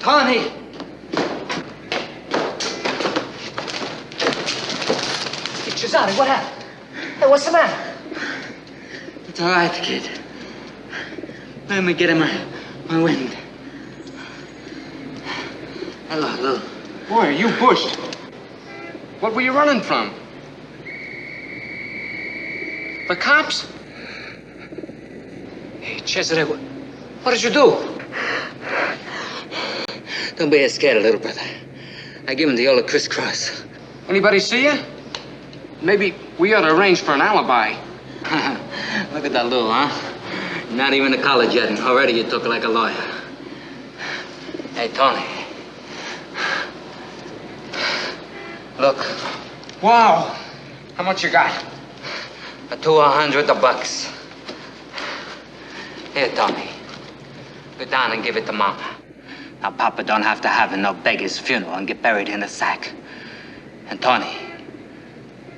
Tony! Hey, Cesare, what happened? Hey, what's the matter? It's all right, kid. Let me get him my wind. Hello, Lou. Boy, you bushed. What were you running from? The cops? Hey, Cesare, what did you do? Don't be scared, little brother. I give him the old crisscross. Anybody see you? Maybe we ought to arrange for an alibi. Look at that, Lou, huh? Not even to college yet, and already you talk like a lawyer. Hey, Tony. Look. Wow. How much you got? $200. Here, Tony. Go down and give it to Mama. Now, Papa don't have to have no beggar's funeral and get buried in a sack. And Tony,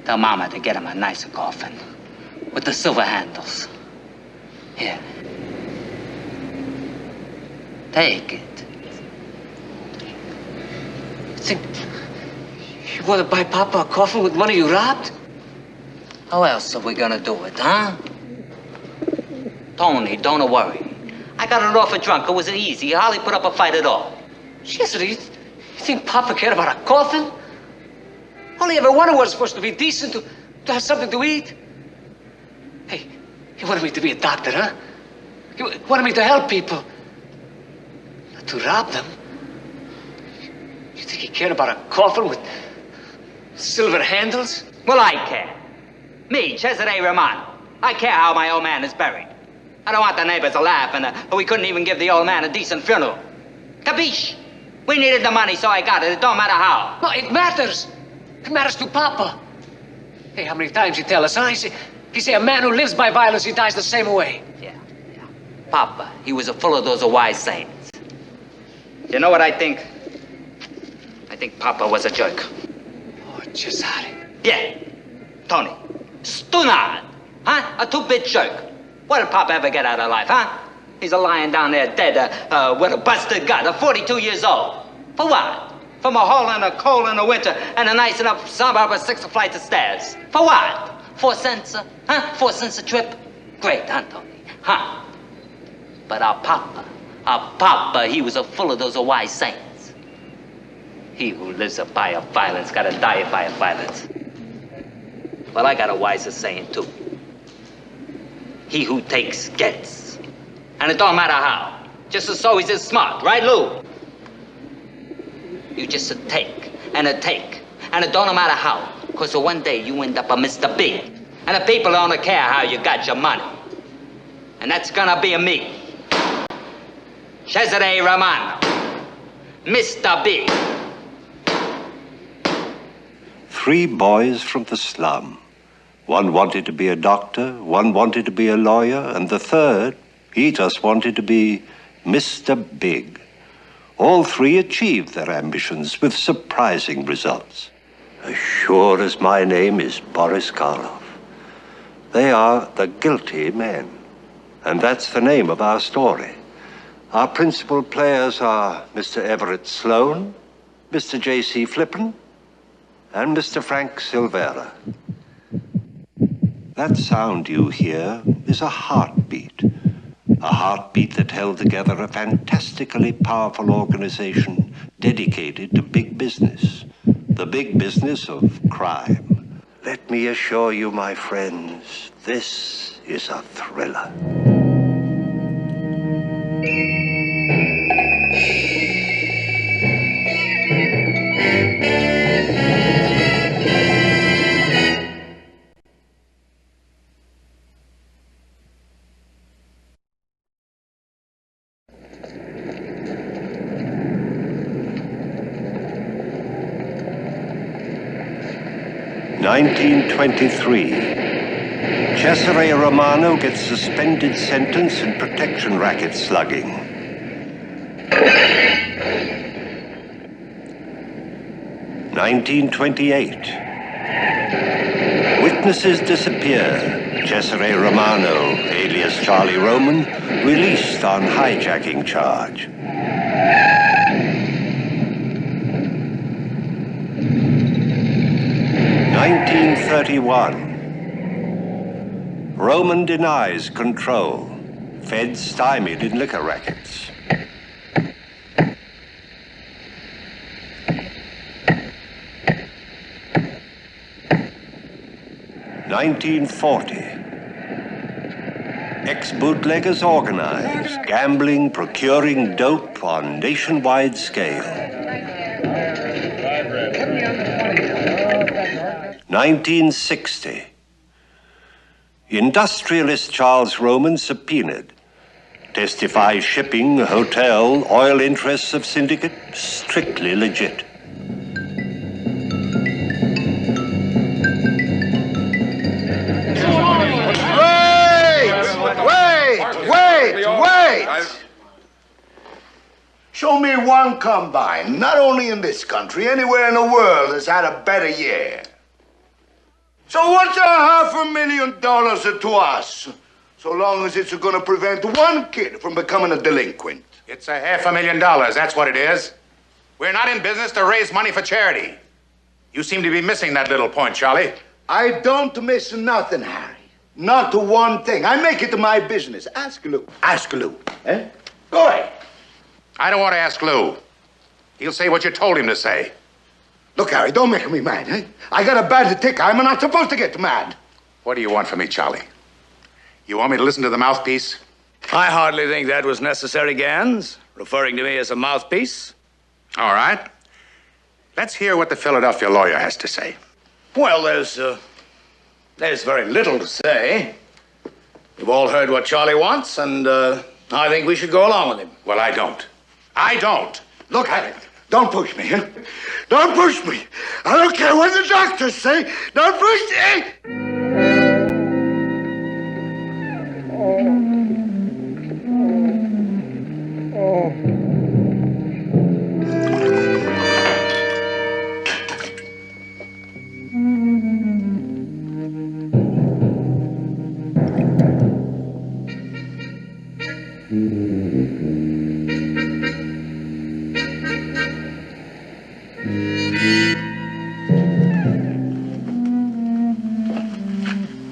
tell Mama to get him a nicer coffin with the silver handles. Here. Take it. Think you want to buy Papa a coffin with money you robbed? How else are we gonna do it, huh? Tony, don't worry. I got it off a drunk. It was easy. I hardly put up a fight at all. Cesare, you think Papa cared about a coffin? All he ever wanted was supposed to be decent, to have something to eat. Hey, he wanted me to be a doctor, huh? He wanted me to help people. Not to rob them. You think he cared about a coffin with silver handles? Well, I care. Me, Cesare Romano. I care how my old man is buried. I don't want the neighbors to laugh, and we couldn't even give the old man a decent funeral. Capiche? We needed the money, so I got it. It don't matter how. No, it matters. It matters to Papa. Hey, how many times he tell us, huh? He say a man who lives by violence, he dies the same way. Yeah. Papa, he was full of those wise sayings. You know what I think? I think Papa was a jerk. Oh, Cesare. Yeah. Tony. Stunard. Huh? A two-bit jerk. What did Papa ever get out of life, huh? He's a lying down there dead with a busted gut, 42 years old. For what? From a hole in a cold in the winter and a nice enough suburb of 6 flights of stairs. For what? 4 cents, huh? 4 cents a trip? Great, huh, Tony? Huh? But our Papa, he was full of those wise sayings. He who lives by a violence gotta die by a violence. Well, I got a wiser saying, too. He who takes, gets. And it don't matter how. Just as so he's smart, right, Lou? You just take, and it don't matter how. Because one day you end up a Mr. Big. And the people don't care how you got your money. And that's gonna be me. Cesare Romano. Mr. Big. 3 boys from the slum. One wanted to be a doctor, one wanted to be a lawyer, and the third, he just wanted to be Mr. Big. All 3 achieved their ambitions with surprising results. As sure as my name is Boris Karloff. They are the guilty men. And that's the name of our story. Our principal players are Mr. Everett Sloane, Mr. J.C. Flippen, and Mr. Frank Silvera. That sound you hear is a heartbeat that held together a fantastically powerful organization dedicated to big business, the big business of crime. Let me assure you, my friends, this is a thriller. (1923). Cesare Romano gets suspended sentence and protection racket slugging. 1928. Witnesses disappear. Cesare Romano, alias Charlie Roman, released on hijacking charge. 1931. Roman denies control. Fed stymied in liquor rackets. 1940. Ex-bootleggers organize, gambling, procuring dope on nationwide scale. 1960. Industrialist Charles Roman subpoenaed. Testifies shipping, hotel, oil interests of syndicate strictly legit. Wait! Show me one combine, not only in this country, anywhere in the world that's had a better year. So what's $500,000 to us? So long as it's gonna prevent one kid from becoming a delinquent. It's $500,000, that's what it is. We're not in business to raise money for charity. You seem to be missing that little point, Charlie. I don't miss nothing, Harry. Not one thing. I make it my business. Ask Lou. Ask Lou. Eh? Go ahead. I don't want to ask Lou. He'll say what you told him to say. Look, Harry, don't make me mad, eh? I got a bad tick. I'm not supposed to get mad. What do you want from me, Charlie? You want me to listen to the mouthpiece? I hardly think that was necessary, Gans, referring to me as a mouthpiece. All right. Let's hear what the Philadelphia lawyer has to say. Well, there's very little to say. You've all heard what Charlie wants, and I think we should go along with him. Well, I don't. I don't. Look, Harry, don't push me, eh? Don't push me. I don't care what the doctors say. Don't push me.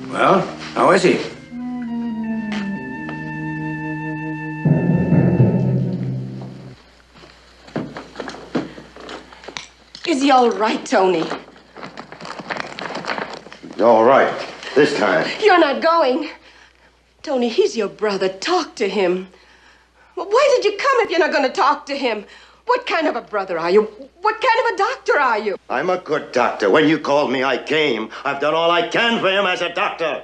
Well, how is he? Is he all right, Tony? All right, this time. You're not going. Tony, he's your brother. Talk to him. Well, why did you come if you're not going to talk to him? What kind of a brother are you? What kind of a doctor are you? I'm a good doctor. When you called me, I came. I've done all I can for him as a doctor.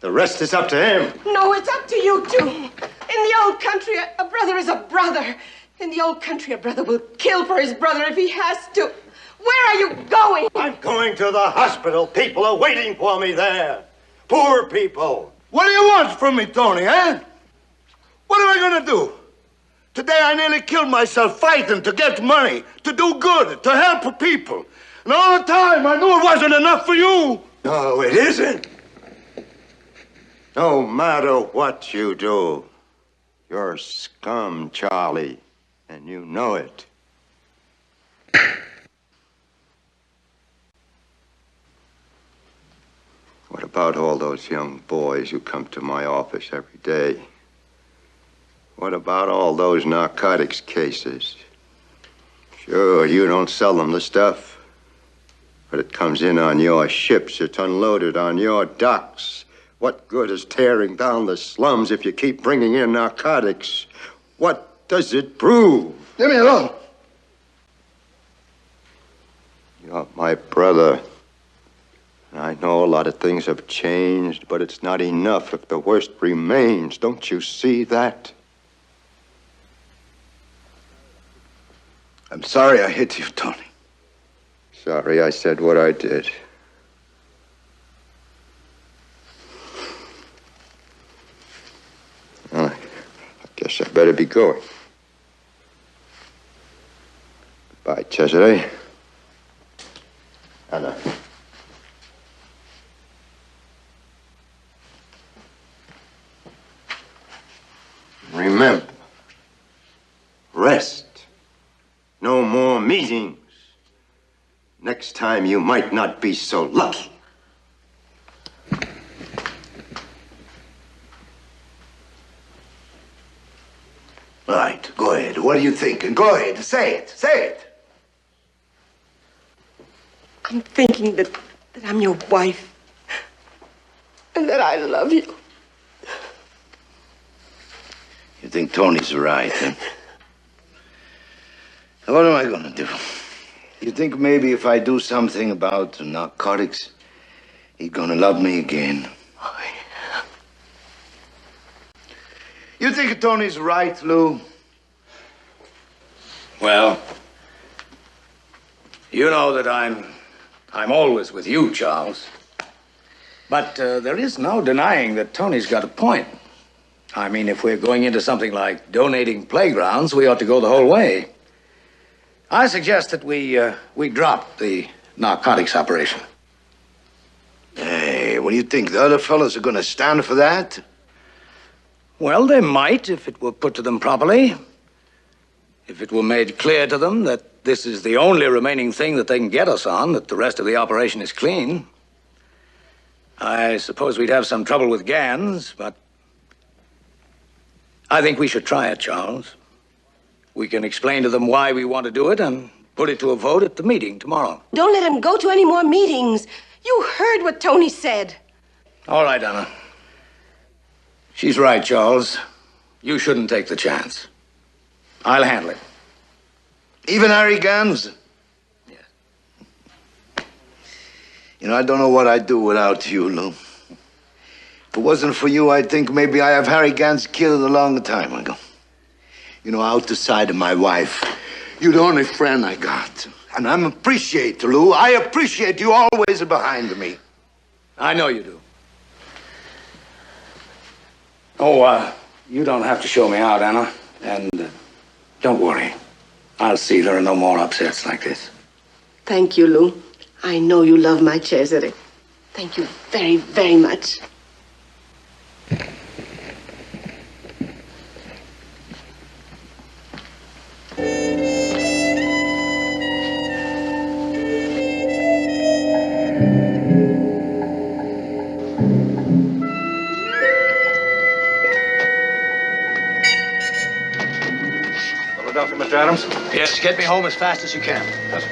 The rest is up to him. No, it's up to you, too. In the old country, a brother is a brother. In the old country, a brother will kill for his brother if he has to. Where are you going? I'm going to the hospital. People are waiting for me there. Poor people. What do you want from me, Tony, eh? What am I gonna do? Today I nearly killed myself fighting to get money, to do good, to help people. And all the time I knew it wasn't enough for you. No, it isn't. No matter what you do, you're scum, Charlie, and you know it. What about all those young boys who come to my office every day? What about all those narcotics cases? Sure, you don't sell them the stuff, but it comes in on your ships. It's unloaded on your docks. What good is tearing down the slums if you keep bringing in narcotics? What does it prove? Leave me alone. You're my brother. I know a lot of things have changed, but it's not enough if the worst remains. Don't you see that? I'm sorry I hit you, Tony. Sorry I said what I did. Well, I guess I better be going. Goodbye, Cesare. Anna. Remember, rest. No more meetings. Next time you might not be so lucky. Right, go ahead. What are you thinking? Go ahead, say it, say it. I'm thinking that I'm your wife. And that I love you. You think Tony's right, huh? What am I gonna do? You think maybe if I do something about narcotics, he's gonna love me again? You think Tony's right, Lou? Well, you know that I'm always with you, Charles. But there is no denying that Tony's got a point. I mean, if we're going into something like donating playgrounds, we ought to go the whole way. I suggest that we drop the narcotics operation. Hey, what do you think? The other fellas are gonna stand for that? Well, they might if it were put to them properly. If it were made clear to them that this is the only remaining thing that they can get us on, that the rest of the operation is clean. I suppose we'd have some trouble with Gans, but I think we should try it, Charles. We can explain to them why we want to do it and put it to a vote at the meeting tomorrow. Don't let him go to any more meetings. You heard what Tony said. All right, Anna. She's right, Charles. You shouldn't take the chance. I'll handle it. Even Harry Gans? Yes. You know, I don't know what I'd do without you, Lou. If it wasn't for you, I'd think maybe I have Harry Gans killed a long time ago. You know, out the side of my wife, you're the only friend I got. And I appreciate you, Lou. I appreciate you always behind me. I know you do. Oh, you don't have to show me out, Anna. And don't worry. I'll see there are no more upsets like this. Thank you, Lou. I know you love my Cesare. Thank you very, very much. Philadelphia, Mr. Adams? Yes, get me home as fast as you can. Yes.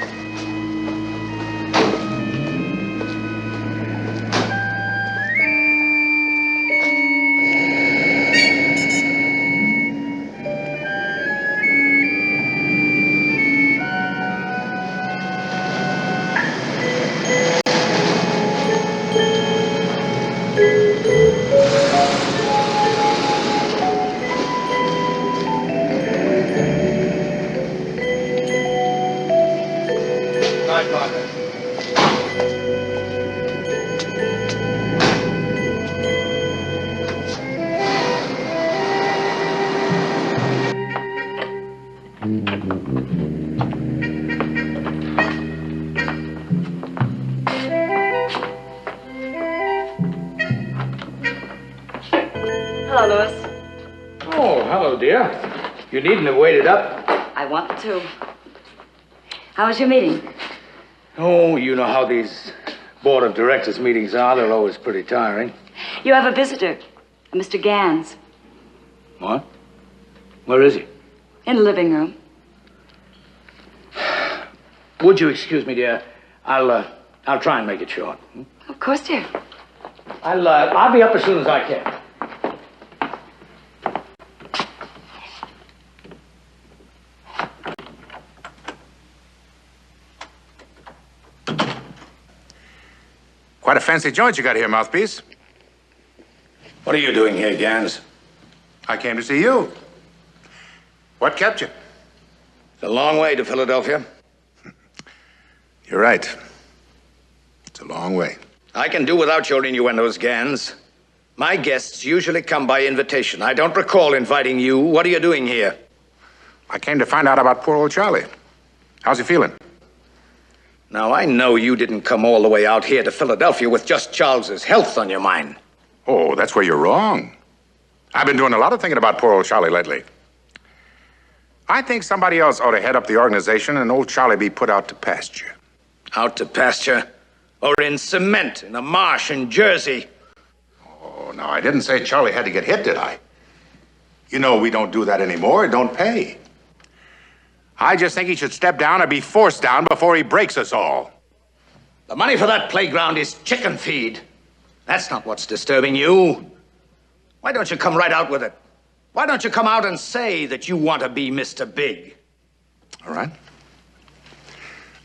Hello, Louis. Oh, hello, dear. You needn't have waited up. I wanted to. How was your meeting? Oh, you know how these board of directors meetings are. They're always pretty tiring. You have a visitor, a Mr. Gans, What? Where is he? in the living room. Would you excuse me, dear? I'll try and make it short. Of course, dear. I'll be up as soon as I can. Quite a fancy joint you got here, Mouthpiece. What are you doing here, Gans? I came to see you. What kept you? It's a long way to Philadelphia. You're right. It's a long way. I can do without your innuendos, Gans. My guests usually come by invitation. I don't recall inviting you. What are you doing here? I came to find out about poor old Charlie. How's he feeling? Now, I know you didn't come all the way out here to Philadelphia with just Charles's health on your mind. Oh, that's where you're wrong. I've been doing a lot of thinking about poor old Charlie lately. I think somebody else ought to head up the organization and old Charlie be put out to pasture. Out to pasture. Or in cement in a marsh in Jersey. Oh, no, I didn't say Charlie had to get hit, did I? You know we don't do that anymore. It don't pay. I just think he should step down or be forced down before he breaks us all. The money for that playground is chicken feed. That's not what's disturbing you. Why don't you come right out with it? Why don't you come out and say that you want to be Mr. Big? All right.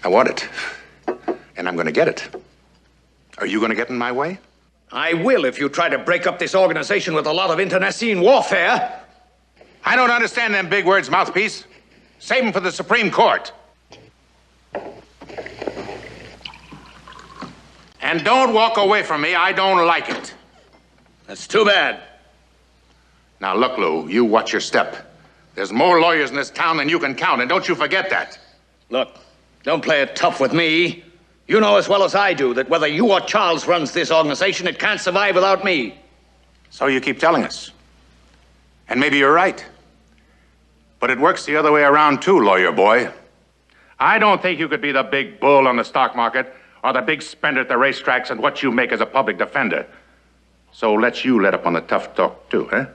I want it. And I'm going to get it. Are you going to get in my way? I will if you try to break up this organization with a lot of internecine warfare. I don't understand them big words, mouthpiece. Save them for the Supreme Court. And don't walk away from me. I don't like it. That's too bad. Now, look, Lou, you watch your step. There's more lawyers in this town than you can count, and don't you forget that. Look, don't play it tough with me. You know as well as I do that whether you or Charles runs this organization, it can't survive without me. So you keep telling us. And maybe you're right. But it works the other way around, too, lawyer boy. I don't think you could be the big bull on the stock market or the big spender at the racetracks and what you make as a public defender. So let you let up on the tough talk, too, eh?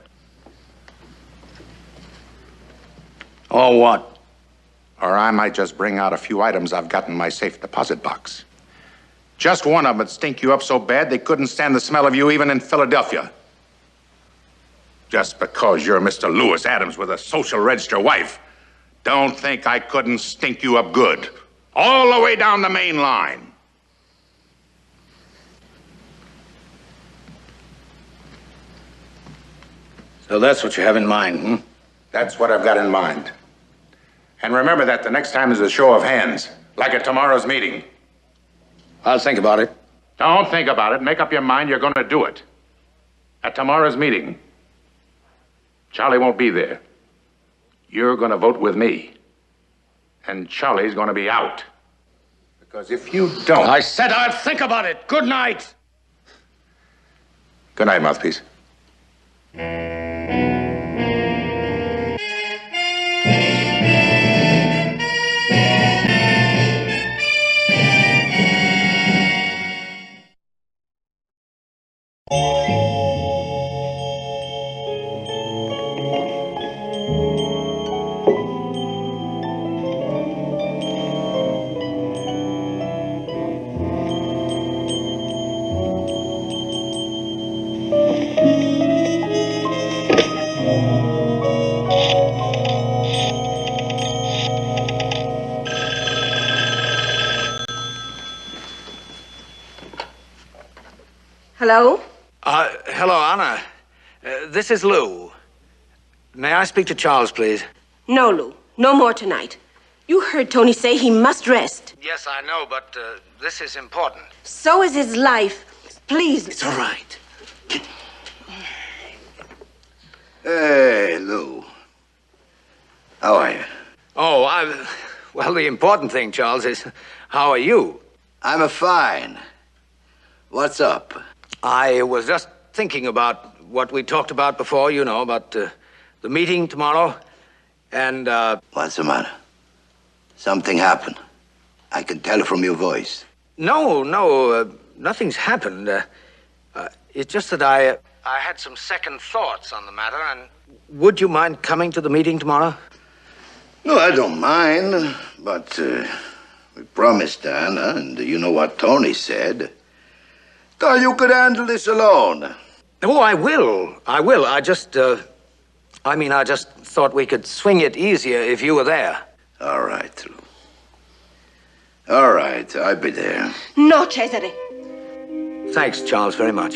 Or what? Or I might just bring out a few items I've got in my safe deposit box. Just one of them would stink you up so bad they couldn't stand the smell of you even in Philadelphia. Just because you're Mr. Lewis Adams with a social register wife, don't think I couldn't stink you up good. All the way down the main line. So that's what you have in mind, hmm? That's what I've got in mind. And remember that the next time there's a show of hands, like at tomorrow's meeting. I'll think about it. Don't think about it. Make up your mind you're going to do it. At tomorrow's meeting. Charlie won't be there. You're going to vote with me. And Charlie's going to be out. Because if you don't... I said I'll think about it. Good night. Good night, mouthpiece. Hello? Hello, Anna. This is Lou. May I speak to Charles, please? No, Lou. No more tonight. You heard Tony say he must rest. Yes, I know, but this is important. So is his life. Please. It's all right. Hey, Lou. How are you? Oh, well, the important thing, Charles, is how are you? I'm fine. What's up? I was just thinking about what we talked about before, you know, about the meeting tomorrow, and, What's the matter? Something happened. I can tell from your voice. No, nothing's happened. It's just that I had some second thoughts on the matter, and would you mind coming to the meeting tomorrow? No, I don't mind, but we promised Anna, and you know what Tony said. Thought you could handle this alone. Oh, I will. I just thought we could swing it easier if you were there. All right, Lou. All right, I'll be there. No, Cesare. Thanks, Charles, very much.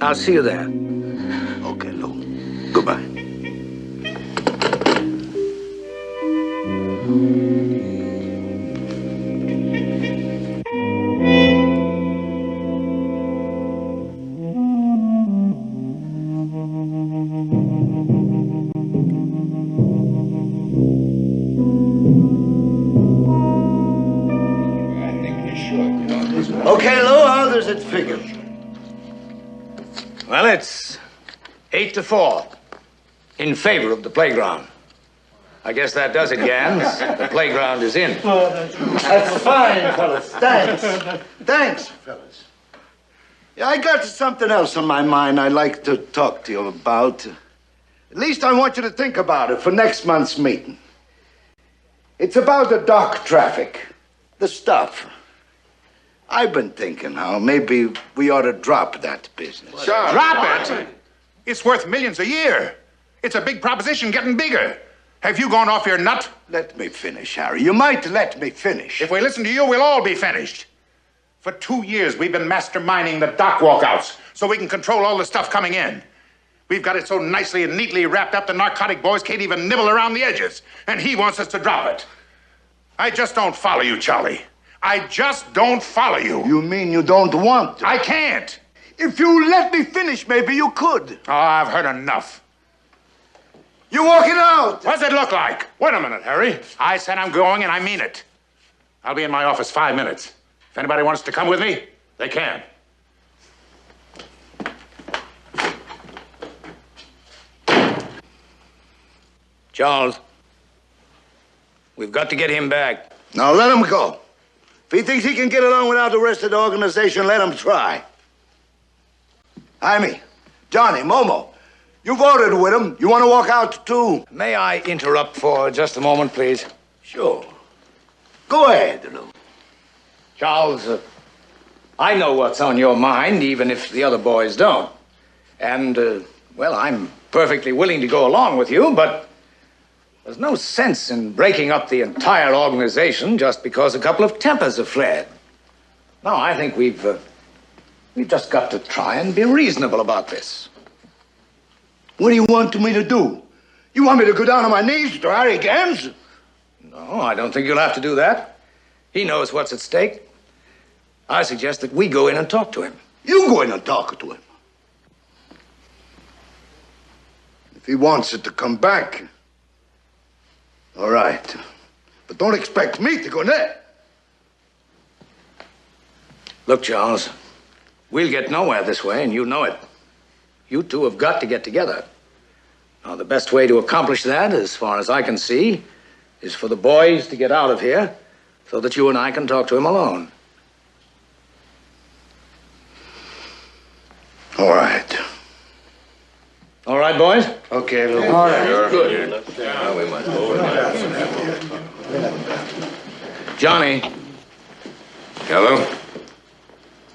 I'll see you there. Okay, Lou. Goodbye. Okay, Lou, how does it figure? Well, it's 8-4 in favor of the playground. I guess that does it, Gans. The playground is in. That's fine, fellas. Thanks. Thanks, fellas. Yeah, I got something else on my mind I'd like to talk to you about. At least I want you to think about it for next month's meeting. It's about the dock traffic, the stuff. I've been thinking how maybe we ought to drop that business. Drop it? It's worth millions a year. It's a big proposition getting bigger. Have you gone off your nut? Let me finish, Harry. You might let me finish. If we listen to you, we'll all be finished. For 2 years, we've been masterminding the dock walkouts so we can control all the stuff coming in. We've got it so nicely and neatly wrapped up the narcotic boys can't even nibble around the edges. And he wants us to drop it. I just don't follow you, Charlie. I just don't follow you. You mean you don't want to? I can't. If you let me finish, maybe you could. Oh, I've heard enough. You walking out? What's it look like? Wait a minute, Harry. I said I'm going, and I mean it. I'll be in my office 5 minutes. If anybody wants to come with me, they can. Charles, we've got to get him back. Now let him go. If he thinks he can get along without the rest of the organization, let him try. Jaime, Johnny, Momo, you voted with him. You want to walk out too? May I interrupt for just a moment, please? Sure. Go ahead, Lou. Charles, I know what's on your mind, even if the other boys don't. And, well, I'm perfectly willing to go along with you, but there's no sense in breaking up the entire organization just because a couple of tempers have flared. No, I think we've just got to try and be reasonable about this. What do you want me to do? You want me to go down on my knees to Harry Gans? No, I don't think you'll have to do that. He knows what's at stake. I suggest that we go in and talk to him. You go in and talk to him. If he wants it to come back, all right. But don't expect me to go there. Look, Charles, we'll get nowhere this way, and you know it. You two have got to get together. Now, the best way to accomplish that, as far as I can see, is for the boys to get out of here so that you and I can talk to him alone. All right. All right, boys? Okay, Lou. All right. Good. Johnny. Hello?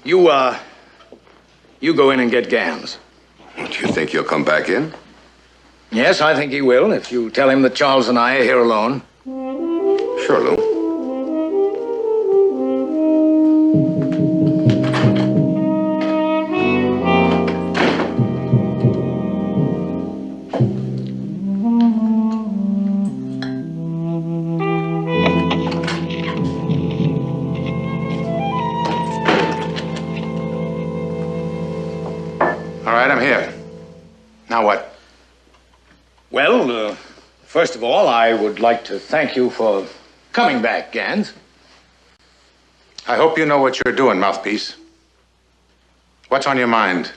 You go in and get Gans. Do you think he'll come back in? Yes, I think he will, if you tell him that Charles and I are here alone. Sure, Lou. All right, I'm here. Now what? Well, first of all, I would like to thank you for coming back, Gans. I hope you know what you're doing, Mouthpiece. What's on your mind?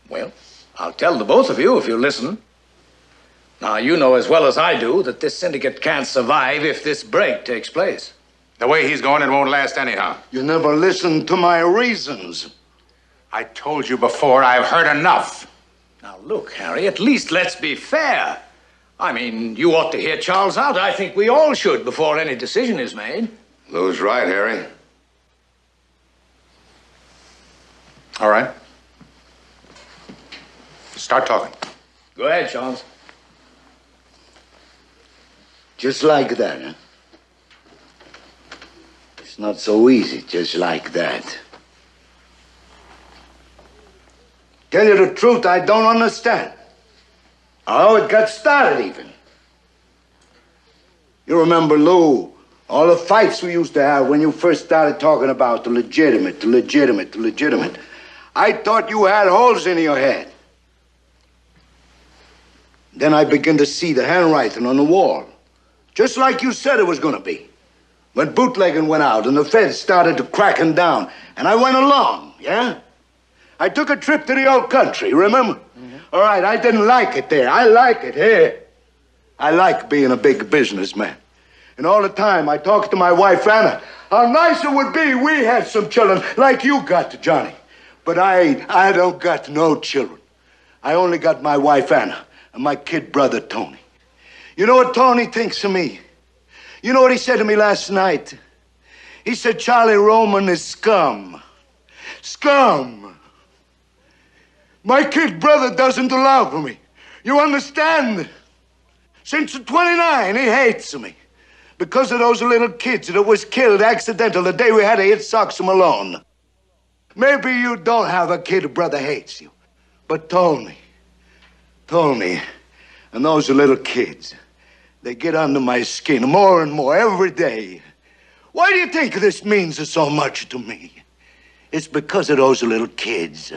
Well, I'll tell the both of you if you listen. Now, you know as well as I do that this syndicate can't survive if this break takes place. The way he's going, it won't last anyhow. You never listened to my reasons. I told you before, I've heard enough. Now, look, Harry, at least let's be fair. I mean, you ought to hear Charles out. I think we all should before any decision is made. Lou's right, Harry. All right. Start talking. Go ahead, Charles. Just like that, huh? It's not so easy, just like that. Tell you the truth, I don't understand. How it got started, even. You remember, Lou, all the fights we used to have when you first started talking about the legitimate. I thought you had holes in your head. Then I began to see the handwriting on the wall. Just like you said it was gonna be. When bootlegging went out and the feds started to cracking down, and I went along, yeah? I took a trip to the old country, remember? Mm-hmm. All right, I didn't like it there. I like it here. I like being a big businessman. And all the time I talk to my wife, Anna, how nice it would be we had some children like you got, Johnny. But I don't got no children. I only got my wife, Anna, and my kid brother, Tony. You know what Tony thinks of me? You know what he said to me last night? He said Charlie Roman is scum. Scum. My kid brother doesn't love me. You understand? Since 29, he hates me. Because of those little kids that was killed accidental the day we had to hit Sox Malone. Maybe you don't have a kid brother hates you. But Tony, and those little kids, they get under my skin more and more every day. Why do you think this means so much to me? It's because of those little kids.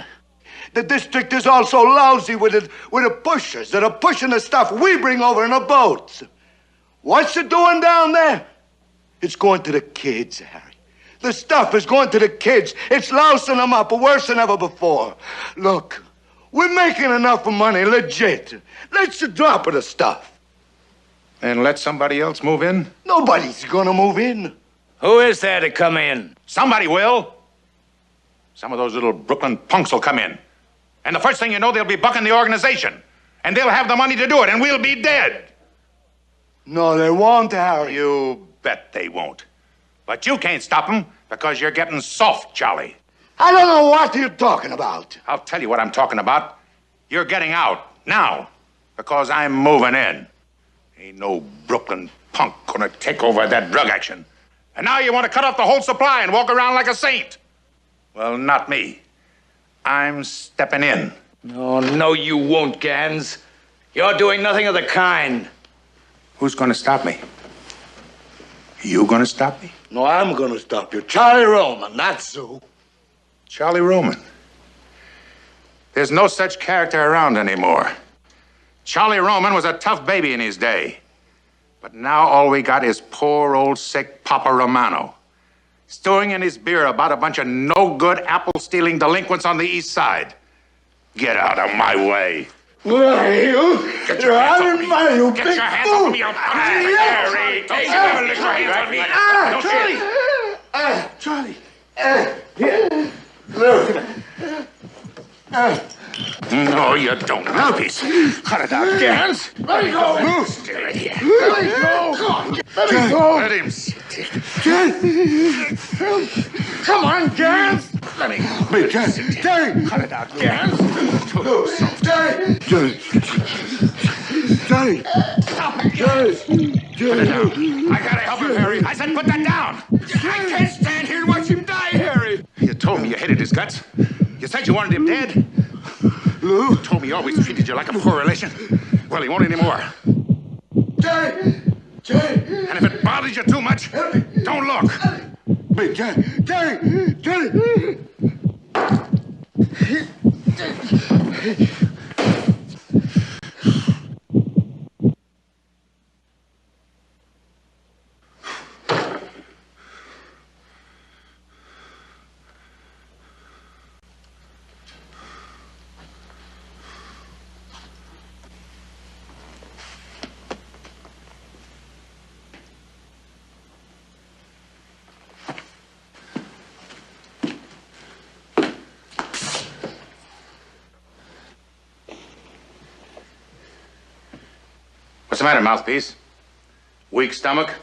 The district is also lousy with the pushers that are pushing the stuff we bring over in the boats. What's it doing down there? It's going to the kids, Harry. The stuff is going to the kids. It's lousing them up worse than ever before. Look, we're making enough money, legit. Let's drop the stuff. And let somebody else move in? Nobody's gonna move in. Who is there to come in? Somebody will. Some of those little Brooklyn punks will come in. And the first thing you know, they'll be bucking the organization. And they'll have the money to do it, and we'll be dead. No, they won't, Harry. You bet they won't. But you can't stop them because you're getting soft, Charlie. I don't know what you're talking about. I'll tell you what I'm talking about. You're getting out now because I'm moving in. Ain't no Brooklyn punk gonna take over that drug action. And now you want to cut off the whole supply and walk around like a saint. Well, not me. I'm stepping in. No, you won't, Gans. You're doing nothing of the kind. Who's gonna stop me? You gonna stop me? No, I'm gonna stop you. Charlie Roman, that's who. Charlie Roman. There's no such character around anymore. Charlie Roman was a tough baby in his day. But now all we got is poor old sick Papa Romano. Stewing in his beer about a bunch of no-good apple-stealing delinquents on the east side. Get out of my way. Why, you? Get your hands off me. You Get big your hands fool. off me, you Harry. Don't you ever lift your hands on me. Charlie. Look. No, you don't, mouthpiece. Cut it out, Gans. Let me go. Stay right here. Let me go. Let me go. Let him stick. Come on, Gans. Let me go. Jerry. Cut it out, Gans. Jerry. Stop it, Gans. Put it down. I gotta help him, Harry. I said put that down. I can't stand here and watch him die, Harry. You told me you hated his guts. You said you wanted him dead. Lou? You told me he always treated you like a poor relation. Well, he won't anymore. Jerry. And if it bothers you too much, don't look. Big Jerry. What's the matter, mouthpiece? Weak stomach?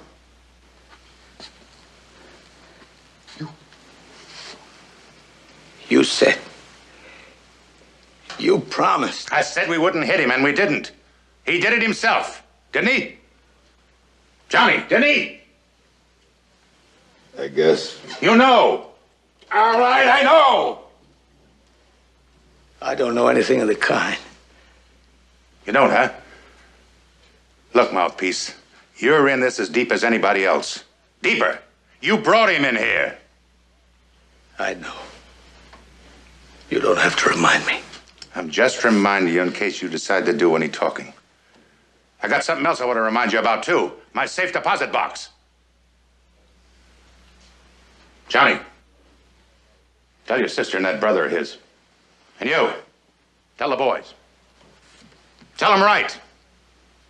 You said. You promised. I said we wouldn't hit him, and we didn't. He did it himself, didn't he? Johnny, didn't he? I guess. You know. All right, I know. I don't know anything of the kind. You don't, huh? Look, mouthpiece, you're in this as deep as anybody else. Deeper. You brought him in here. I know. You don't have to remind me. I'm just reminding you in case you decide to do any talking. I got something else I want to remind you about, too. My safe deposit box. Johnny, tell your sister and that brother of his. And you, tell the boys. Tell them right.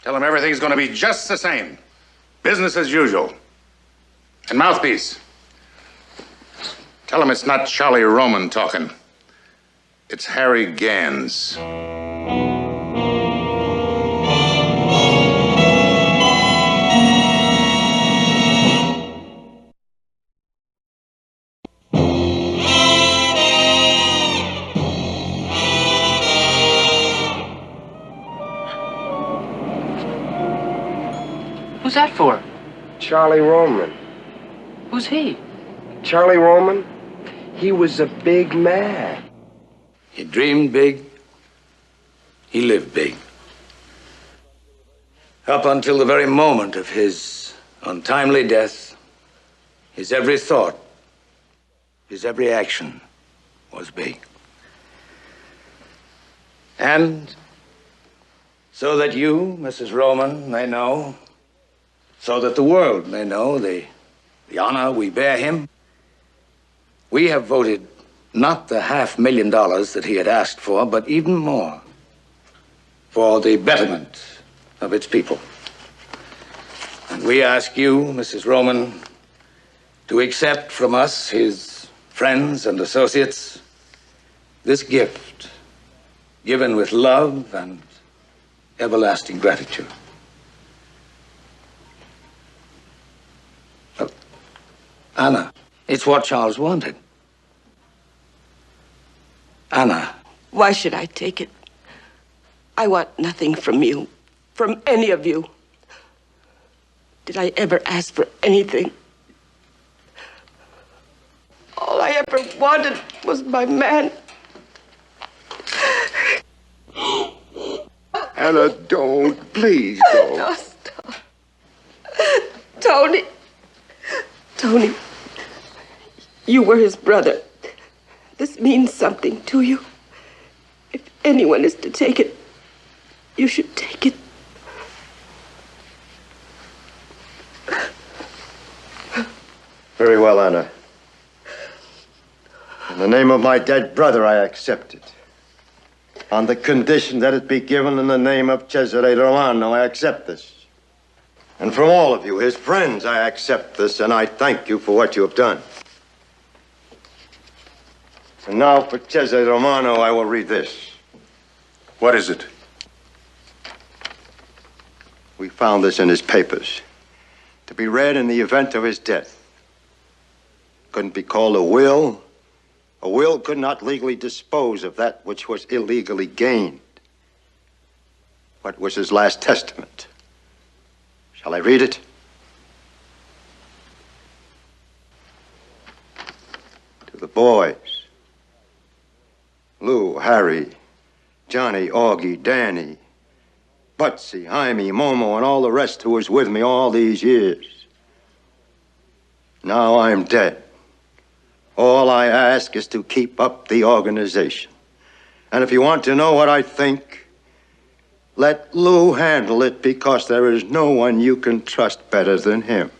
Tell him everything's going to be just the same. Business as usual. And Mouthpiece, tell him it's not Charlie Roman talking. It's Harry Gans. Who's that for? Charlie Roman. Who's he? Charlie Roman? He was a big man. He dreamed big. He lived big. Up until the very moment of his untimely death, his every thought, his every action was big. And so that you, Mrs. Roman, may know, so that the world may know the honor we bear him, we have voted not the $500,000 that he had asked for, but even more, for the betterment of its people. And we ask you, Mrs. Roman, to accept from us, his friends and associates, this gift, given with love and everlasting gratitude. Anna, it's what Charles wanted. Anna. Why should I take it? I want nothing from you, from any of you. Did I ever ask for anything? All I ever wanted was my man. Anna, don't. Please don't. No, stop. Tony. Tony, you were his brother. This means something to you. If anyone is to take it, you should take it. Very well, Anna. In the name of my dead brother, I accept it. On the condition that it be given in the name of Cesare Romano, I accept this. And from all of you, his friends, I accept this, and I thank you for what you have done. And now for Cesare Romano, I will read this. What is it? We found this in his papers. To be read in the event of his death. Couldn't be called a will. A will could not legally dispose of that which was illegally gained. What was his last testament? Shall I read it? To the boys. Lou, Harry, Johnny, Augie, Danny, Butsy, Jaime, Momo, and all the rest who was with me all these years. Now I'm dead. All I ask is to keep up the organization. And if you want to know what I think, let Lou handle it, because there is no one you can trust better than him.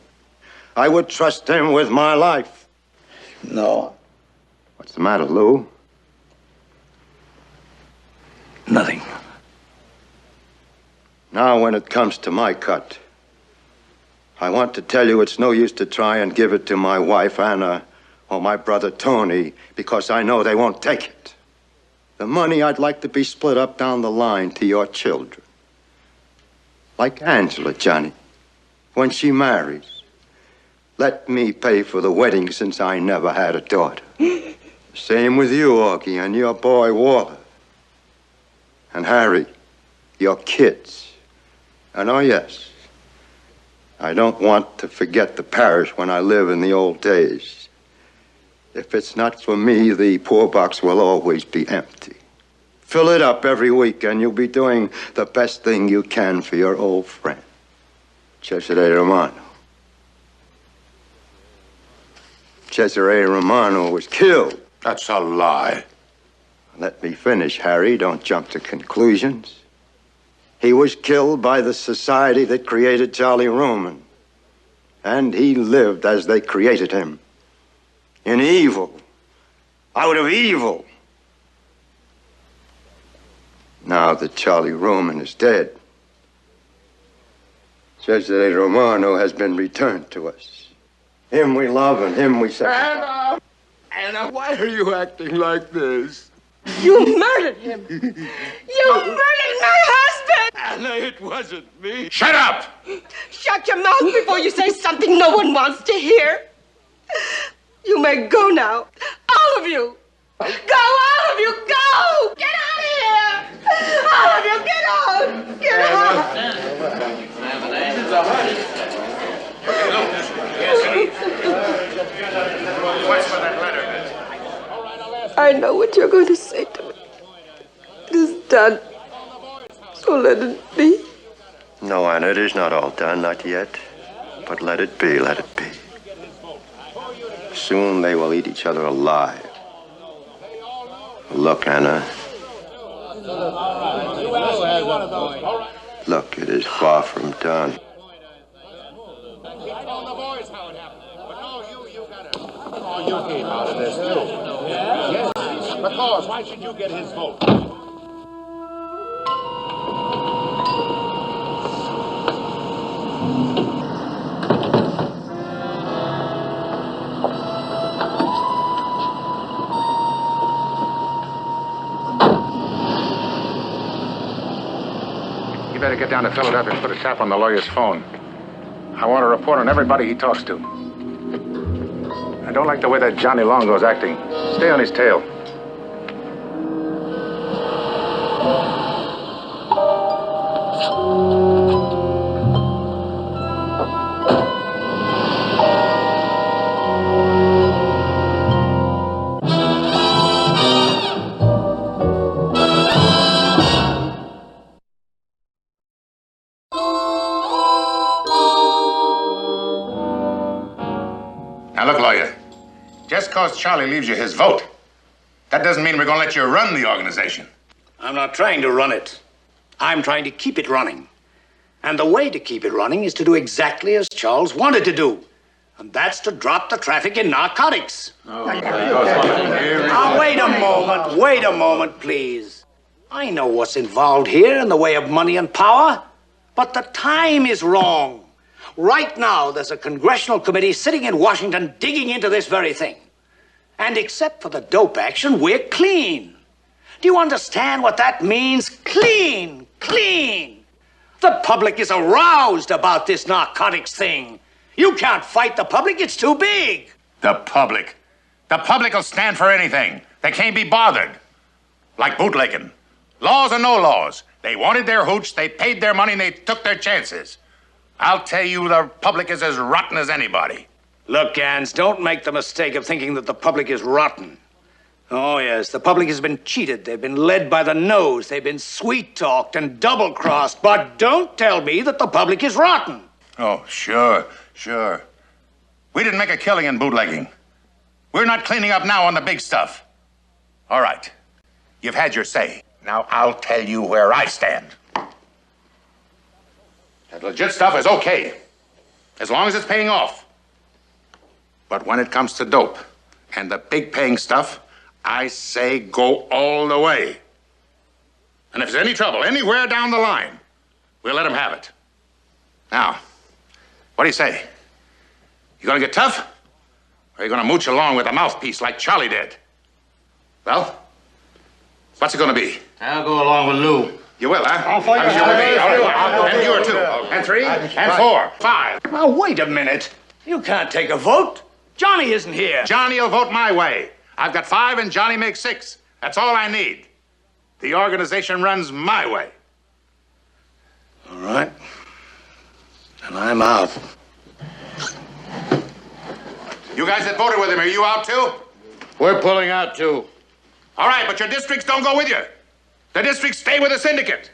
I would trust him with my life. No. What's the matter, Lou? Nothing. Now, when it comes to my cut, I want to tell you it's no use to try and give it to my wife, Anna, or my brother, Tony, because I know they won't take it. The money I'd like to be split up down the line to your children. Like Angela, Johnny, when she marries. Let me pay for the wedding since I never had a daughter. Same with you, Augie, and your boy, Walter. And Harry, your kids. And oh, yes, I don't want to forget the parish when I live in the old days. If it's not for me, the poor box will always be empty. Fill it up every week, and you'll be doing the best thing you can for your old friend, Cesare Romano. Cesare Romano was killed. That's a lie. Let me finish, Harry. Don't jump to conclusions. He was killed by the society that created Charlie Roman. And he lived as they created him. In evil. Out of evil. Now that Charlie Roman is dead, Cesare Romano has been returned to us. Him we love and him we sacrifice. Anna, why are you acting like this? You murdered him. You murdered my husband. Anna, it wasn't me. Shut up! Shut your mouth before you say something no one wants to hear. You may go now. All of you. Go, all of you, go! Get out of here! All of you, get out! Get out! What's for that letter? I know what you're going to say to me. It is done. So let it be. No, Anna, it is not all done, not yet. But let it be, let it be. Soon they will eat each other alive. Look, Anna. Look, it is far from done. You came out of this, too. Yes, because why should you get his vote? You better get down to Philadelphia and put a tap on the lawyer's phone. I want a report on everybody he talks to. I don't like the way that Johnny Longo's acting. Stay on his tail. Now look, lawyer. Just because Charlie leaves you his vote, that doesn't mean we're going to let you run the organization. I'm not trying to run it. I'm trying to keep it running. And the way to keep it running is to do exactly as Charles wanted to do. And that's to drop the traffic in narcotics. Now, wait a moment, please. I know what's involved here in the way of money and power, but the time is wrong. Right now, there's a congressional committee sitting in Washington digging into this very thing. And except for the dope action, we're clean. Do you understand what that means? Clean, clean. The public is aroused about this narcotics thing. You can't fight the public, it's too big. The public? The public will stand for anything. They can't be bothered. Like bootlegging. Laws or no laws. They wanted their hooch, they paid their money, and they took their chances. I'll tell you, the public is as rotten as anybody. Look, Gans, don't make the mistake of thinking that the public is rotten. Oh, yes, the public has been cheated. They've been led by the nose. They've been sweet-talked and double-crossed. But don't tell me that the public is rotten. Oh, sure. We didn't make a killing in bootlegging. We're not cleaning up now on the big stuff. All right, you've had your say. Now I'll tell you where I stand. That legit stuff is okay, as long as it's paying off. But when it comes to dope and the big paying stuff, I say go all the way. And if there's any trouble anywhere down the line, we'll let them have it. Now, what do you say? You gonna get tough? Or are you gonna mooch along with a mouthpiece like Charlie did? Well, what's it gonna be? I'll go along with Lou. You will, huh? I'll fight you with me. All right. And you are 2. And 3. And 4. 5. Now, wait a minute. You can't take a vote. Johnny isn't here. Johnny will vote my way. I've got 5 and Johnny makes 6. That's all I need. The organization runs my way. All right. And I'm out. You guys that voted with him, are you out too? We're pulling out too. All right, but your districts don't go with you. The districts stay with the syndicate.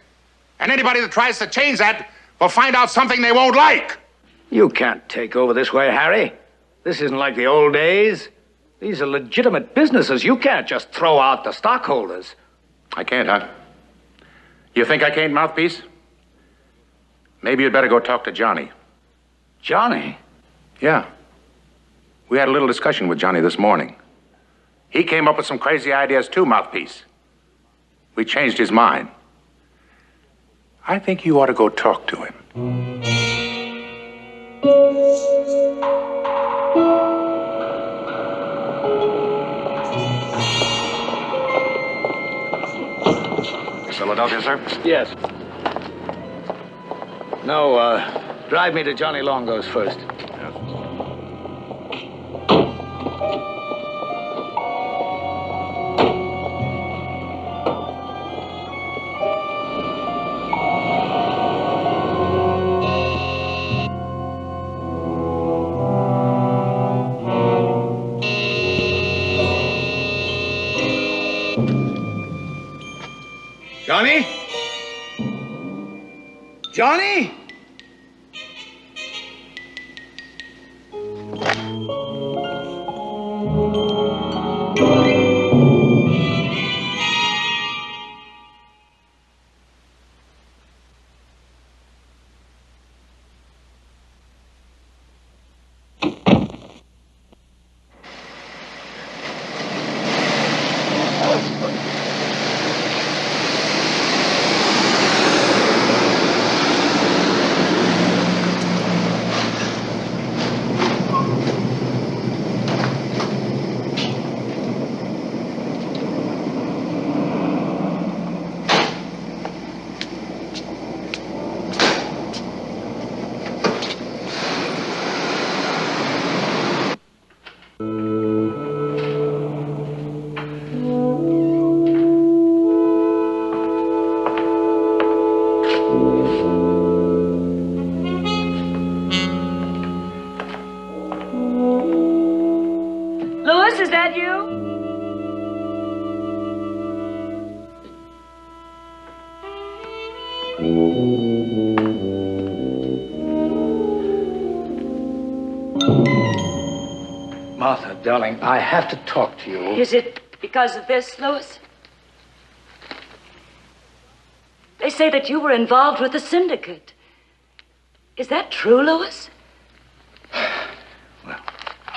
And anybody that tries to change that will find out something they won't like. You can't take over this way, Harry. This isn't like the old days. These are legitimate businesses. You can't just throw out the stockholders. I can't, huh? You think I can't, Mouthpiece? Maybe you'd better go talk to Johnny. Johnny? Yeah. We had a little discussion with Johnny this morning. He came up with some crazy ideas too, Mouthpiece. We changed his mind. I think you ought to go talk to him. Philadelphia, sir? Yes. No, drive me to Johnny Longo's first. Johnny? Johnny? Louis, is that you? Martha, darling, I have to talk to you. Is it because of this, Louis? They say that you were involved with the syndicate. Is that true, Louis?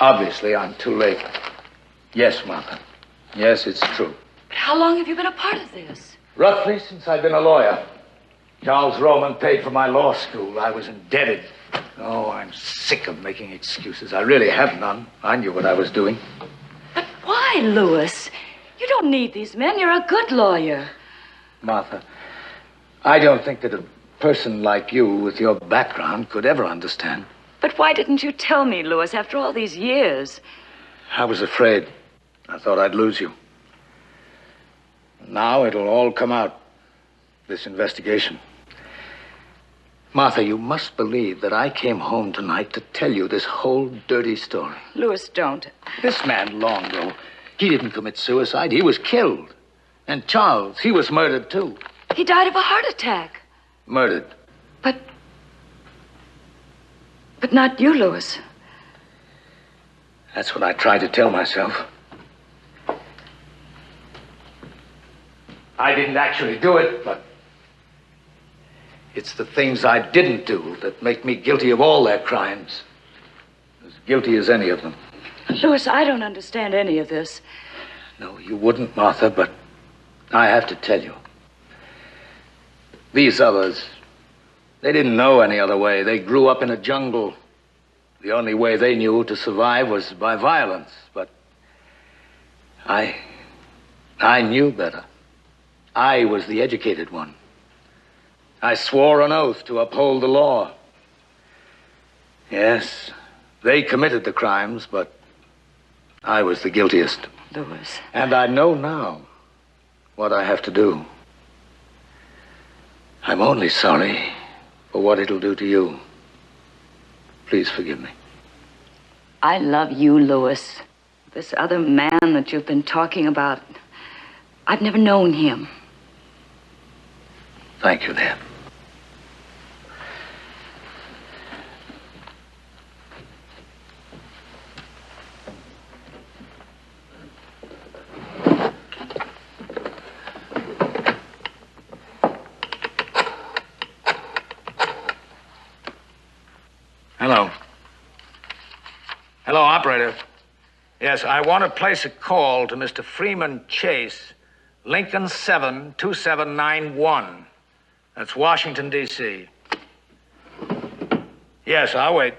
Obviously, I'm too late. Yes, Martha. Yes, it's true. But how long have you been a part of this? Roughly since I've been a lawyer. Charles Roman paid for my law school. I was indebted. Oh, I'm sick of making excuses. I really have none. I knew what I was doing. But why, Louis? You don't need these men. You're a good lawyer. Martha, I don't think that a person like you with your background could ever understand. But why didn't you tell me, Louis, after all these years? I was afraid. I thought I'd lose you. Now it'll all come out, this investigation. Martha, you must believe that I came home tonight to tell you this whole dirty story. Louis, don't. This man, Longo, he didn't commit suicide. He was killed. And Charles, he was murdered, too. He died of a heart attack. Murdered. But not you, Louis. That's what I tried to tell myself. I didn't actually do it, but it's the things I didn't do that make me guilty of all their crimes. As guilty as any of them. Louis, I don't understand any of this. No, you wouldn't, Martha, but I have to tell you. These others, they didn't know any other way. They grew up in a jungle. The only way they knew to survive was by violence. But I knew better. I was the educated one. I swore an oath to uphold the law. Yes, they committed the crimes, but I was the guiltiest. Louis. And I know now what I have to do. I'm only sorry for what it'll do to you. Please forgive me. I love you, Louis. This other man that you've been talking about, I've never known him. Thank you, dear. Hello. Hello, operator. Yes, I want to place a call to Mr. Freeman Chase, Lincoln 7, 2791. That's Washington, D.C. Yes, I'll wait.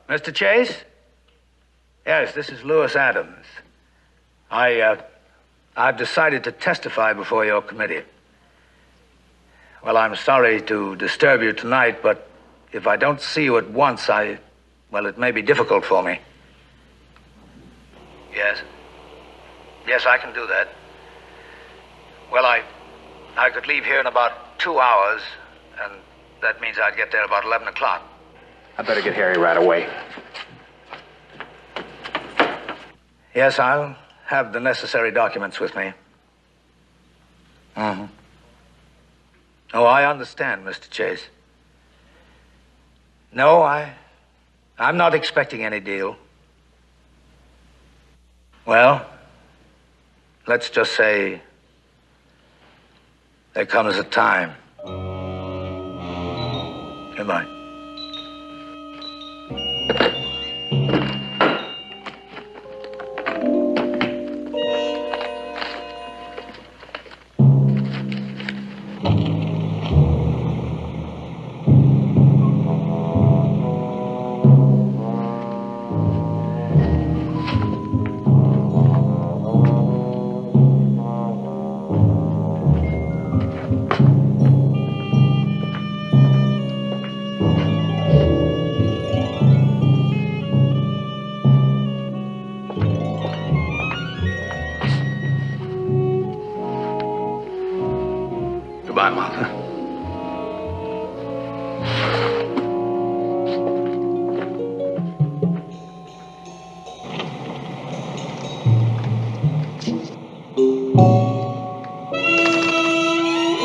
Mr. Chase? Yes, this is Lewis Adams. I've decided to testify before your committee. Well, I'm sorry to disturb you tonight, but if I don't see you at once, well, it may be difficult for me. Yes. Yes, I can do that. Well, I could leave here in about 2 hours, and that means I'd get there about 11 o'clock. I better get Harry right away. Yes, I'll have the necessary documents with me. Mm-hmm. Oh, I understand, Mr. Chase. No, I'm not expecting any deal. Well, let's just say there comes a time. Goodbye. Goodbye, Martha.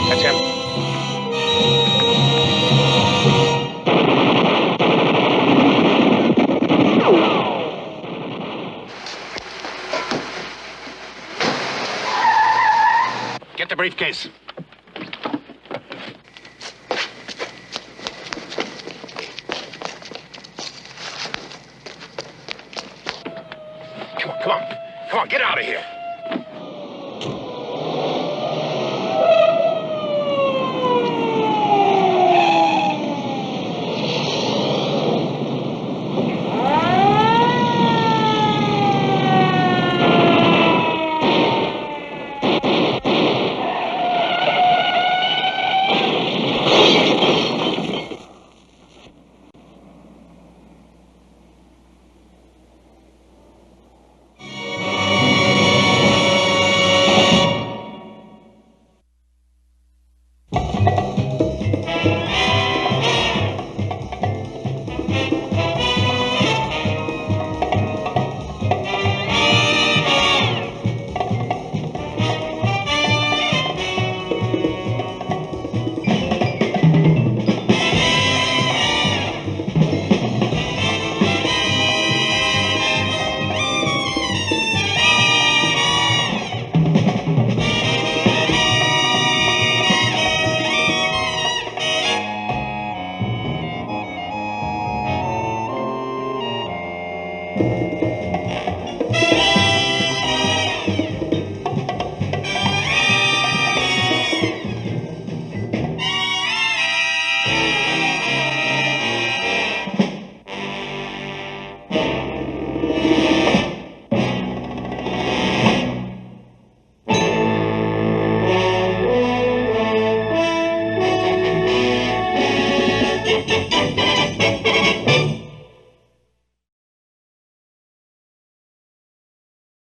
That's him. Get the briefcase. Come on, get out of here.